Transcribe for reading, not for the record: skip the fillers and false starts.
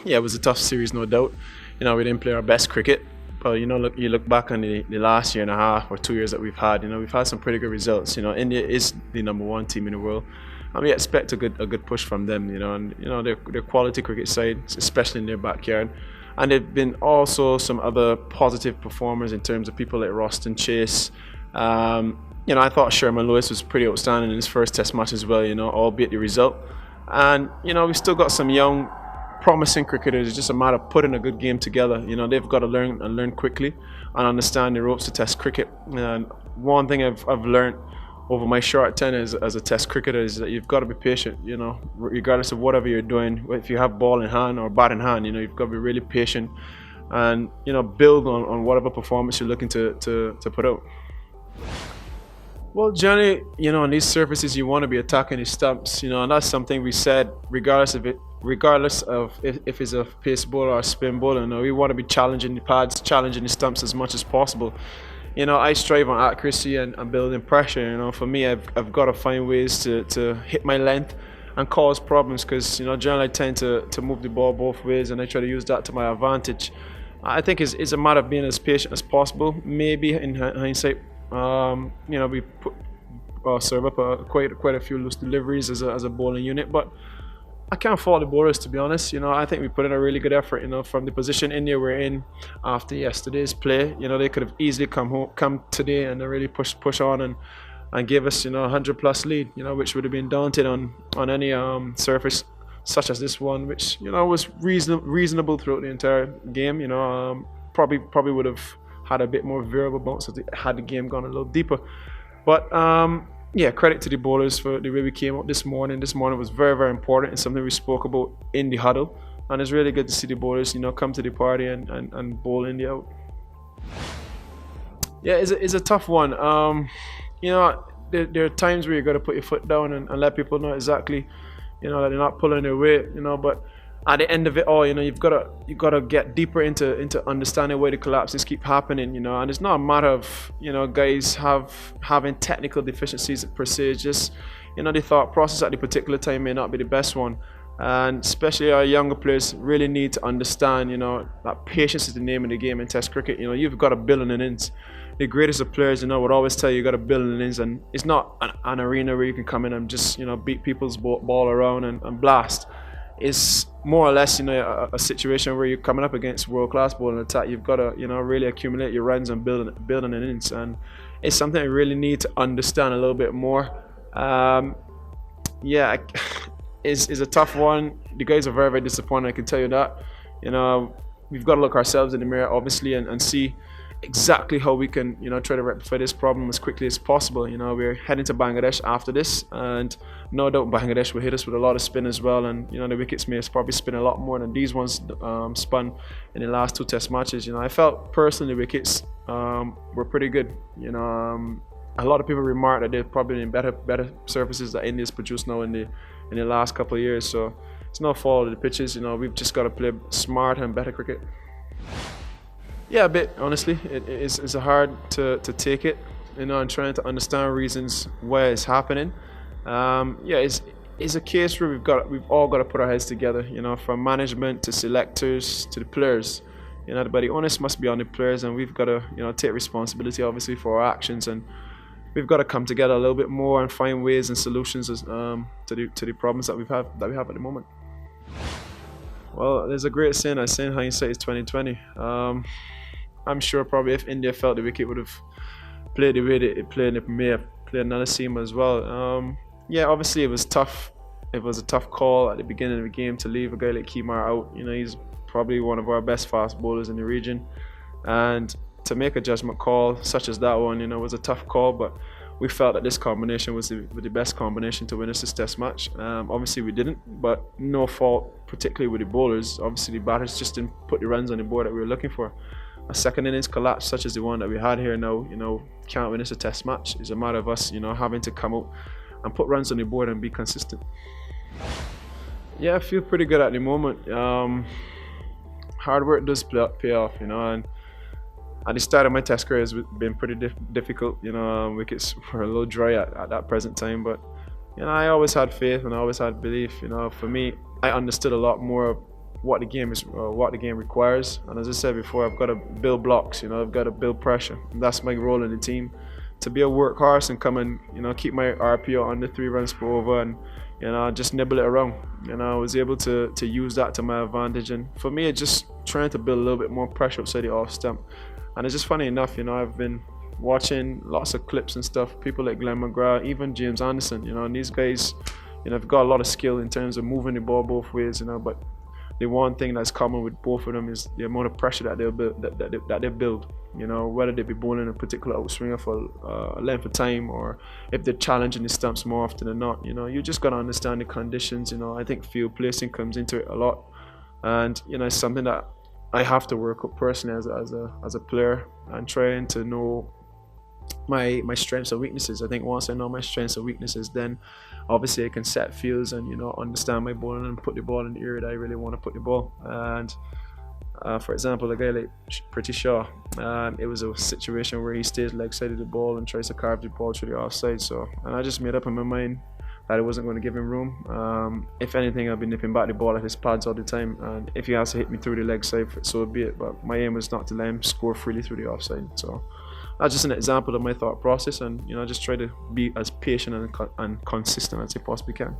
Yeah, it was a tough series, no doubt. We didn't play our best cricket, but you look back on the last year and a half or 2 years that we've had. We've had some pretty good results. India is the number one team in the world, and we expect a good push from them. And their quality cricket side, especially in their backyard. And there've been also some other positive performers in terms of people like Roston Chase. I thought Sherman Lewis was pretty outstanding in his first Test match as well. Albeit the result. And we've still got some young, promising cricketers. It's just a matter of putting a good game together. They've got to learn quickly and understand the ropes of Test cricket. And one thing I've learned over my short tenure as a Test cricketer is that you've got to be patient. Regardless of whatever you're doing, if you have ball in hand or bat in hand, you've got to be really patient and build on whatever performance you're looking to put out. Well, generally, on these surfaces, you want to be attacking the stumps, and that's something we said, regardless of if it's a pace bowler or a spin bowler. We want to be challenging the pads, challenging the stumps as much as possible. I strive on accuracy and building pressure. For me, I've got to find ways to hit my length and cause problems because, generally I tend to move the ball both ways and I try to use that to my advantage. I think it's a matter of being as patient as possible. Maybe in hindsight, we serve up quite a few loose deliveries as a bowling unit, but I can't fault the bowlers, to be honest. I think we put in a really good effort. From the position India were in after yesterday's play. They could have easily come today and really push on and give us 100+ lead. Which would have been daunting on any surface such as this one, which was reasonable throughout the entire game. Probably would have had a bit more variable bounce had the game gone a little deeper. But yeah, credit to the bowlers for the way we came out this morning. This morning was very, very important. It's something we spoke about in the huddle. And it's really good to see the bowlers, come to the party and bowl India out. Yeah, it's a tough one. There are times where you got to put your foot down and let people know exactly, that they're not pulling their weight, but at the end of it all, you've got to get deeper into understanding why the collapses keep happening, and it's not a matter of guys having technical deficiencies per se. It's just the thought process at the particular time may not be the best one, and especially our younger players really need to understand that patience is the name of the game in Test cricket. You've got to build an innings. The greatest of players, would always tell you got to build an innings, and it's not an arena where you can come in and just beat people's ball around and blast. It's more or less, a situation where you're coming up against world-class bowling attack. You've got to, really accumulate your runs and build an innings, and it's something I really need to understand a little bit more. Yeah, it's a tough one. The guys are very, very disappointed. I can tell you that. We've got to look ourselves in the mirror, obviously, and see exactly how we can, try to rectify this problem as quickly as possible. We're heading to Bangladesh after this, and no doubt Bangladesh will hit us with a lot of spin as well. And the wickets may probably spin a lot more than these ones spun in the last 2 Test matches. I felt personally the wickets were pretty good. A lot of people remarked that they're probably in better surfaces that India's produced now in the last couple of years. So it's no fault of the pitches. We've just got to play smart and better cricket. Yeah, a bit, honestly. It's hard to take it, and trying to understand reasons why it's happening. Yeah, it's a case where we've all got to put our heads together, from management to selectors to the players. But the onus must be on the players, and we've got to, take responsibility, obviously, for our actions, and we've got to come together a little bit more and find ways and solutions to the problems that we have at the moment. Well, there's a great saying. I say hindsight is 2020. I'm sure probably if India felt the wicket would have played the way it played, it may have played another seam as well. Yeah, obviously it was tough. It was a tough call at the beginning of the game to leave a guy like Kemar out. He's probably one of our best fast bowlers in the region, and to make a judgment call such as that one, was a tough call. But we felt that this combination was the best combination to win us this Test match. Obviously we didn't, but no fault particularly with the bowlers. Obviously the batters just didn't put the runs on the board that we were looking for. A second innings collapse such as the one that we had here now, can't win us a Test match. It's a matter of us, having to come out and put runs on the board and be consistent. Yeah, I feel pretty good at the moment. Hard work does pay off, and at the start of my Test career, it's been pretty difficult. Wickets were a little dry at that present time, but I always had faith and I always had belief. For me, I understood a lot more what the game is, what the game requires. And as I said before, I've got to build blocks. I've got to build pressure. And that's my role in the team, to be a workhorse and come and keep my RPO under 3 runs per over and just nibble it around. I was able to use that to my advantage. And for me, it's just trying to build a little bit more pressure outside the off stump. And it's just funny enough, I've been watching lots of clips and stuff. People like Glenn McGrath, even James Anderson, and these guys, have got a lot of skill in terms of moving the ball both ways, but the one thing that's common with both of them is the amount of pressure that they'll build, that they build. Whether they be bowling a particular outswinger for a length of time, or if they're challenging the stumps more often than not. You just gotta understand the conditions. I think field placing comes into it a lot, and it's something that I have to work up personally as a player, and trying to know my strengths and weaknesses. I think once I know my strengths and weaknesses, then obviously I can set fields and understand my bowling and put the ball in the area that I really want to put the ball. And for example, a guy like Pretty Shaw, it was a situation where he stays leg side of the ball and tries to carve the ball through the offside. And I just made up in my mind that I wasn't going to give him room. If anything, I'll be nipping back the ball at his pads all the time, and if he has to hit me through the leg side, so be it. But my aim was not to let him score freely through the offside. So that's just an example of my thought process, and I just try to be as patient and consistent as I possibly can.